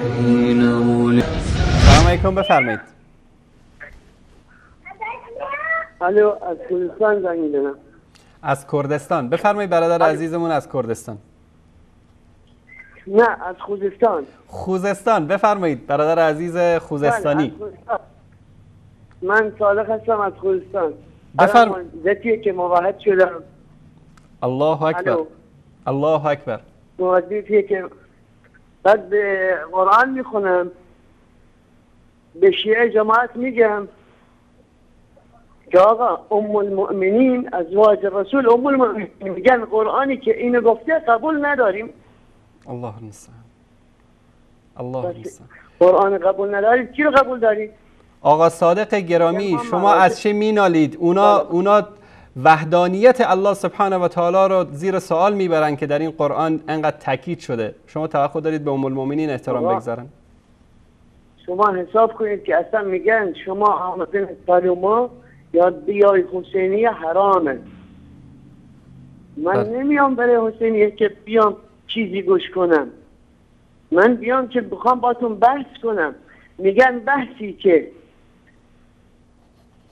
سلام علیکم، بفرمایید. الو، از کردستان زنگ میزنم. از کردستان بفرمایید برادر عزیزمون از کردستان. نه، از خوزستان. خوزستان بفرمایید برادر عزیز خوزستانی. من صالح هستم از خوزستان. بفرمایید. ذاتیه که موحد شدم. الله اکبر. الله اکبر. موحدیه که بعد به قرآن میخونم، به شیعه جماعت میگم که آقا ام المؤمنین ازواج رسول ام المؤمنین، میگن قرآنی که اینو گفته قبول نداریم. الله المستعان. الله المستعان. قرآن قبول نداریم، کی رو قبول داریم؟ آقا صادق گرامی، شما از چه مینالید؟ اونا وحدانیت الله سبحانه و تعالی رو زیر سوال میبرن که در این قرآن انقدر تاکید شده. شما توقع دارید به ام المؤمنین احترام بگذارن؟ شما حساب کنید که اصلا میگن شما آمدن سالوما یا بیای حسینیه حرامه. من نمیام برای حسینیه که بیام چیزی گوش کنم. من بیام که بخوام باتون بحث کنم. میگن بحثی که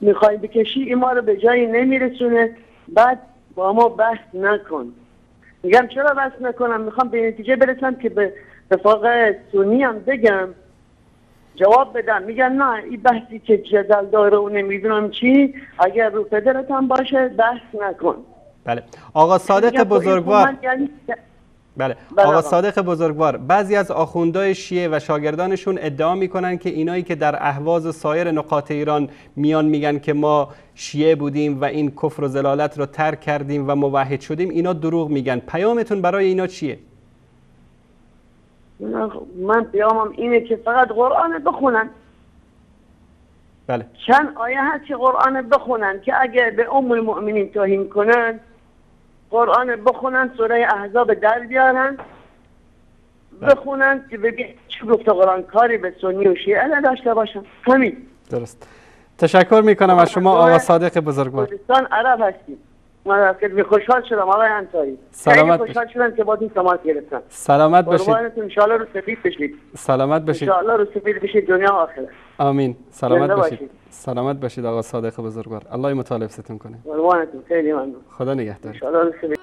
میخوای بکشی این ما رو به جایی نمیرسونه، بعد با ما بحث نکن. میگم چرا بحث نکنم؟ میخوام به نتیجه برسم که به رفاق سنی هم بگم، جواب بدم. میگن نه، این بحثی که جدل داره و نمیدونم چی، اگر رو پدرت هم باشه بحث نکن. بله آقا صادق بزرگوار. بله آقا صادق بزرگوار، بعضی از آخوندهای شیعه و شاگردانشون ادعا میکنن که اینایی که در اهواز سایر نقاط ایران میان میگن که ما شیعه بودیم و این کفر و ضلالت رو ترک کردیم و موحد شدیم، اینا دروغ میگن. پیامتون برای اینا چیه؟ من پیامم اینه که فقط قرآن بخونن. بله. چند آیه هست که قرآن بخونن که اگه به ام المؤمنین توهین کنن، قرآن بخونن، سوره احزاب در بیارن بخونن که ببین چی گفته قرآن، کاری به سنی و شیعه نداشته باشن. همین. درست. تشکر میکنم از شما آقا صادق بزرگوار. کردستان عرب هستیم. من خوشحال شدم آقای انصاری. سلامت خوشحال شدم که با این تماس گرفتم. سلامت باشید. قربانتون، ان شاء الله رو سفید بشید. سلامت باشید. ان شاء الله رو سفید بشید دنیا و آخرت. آمین. سلامت باشید. سلامت باشید آقا صادق بزرگوار. الله مطالب ستون کنه. قربانتون، خیلی ممنون. خدا نگهدار. ان شاء الله رو سفید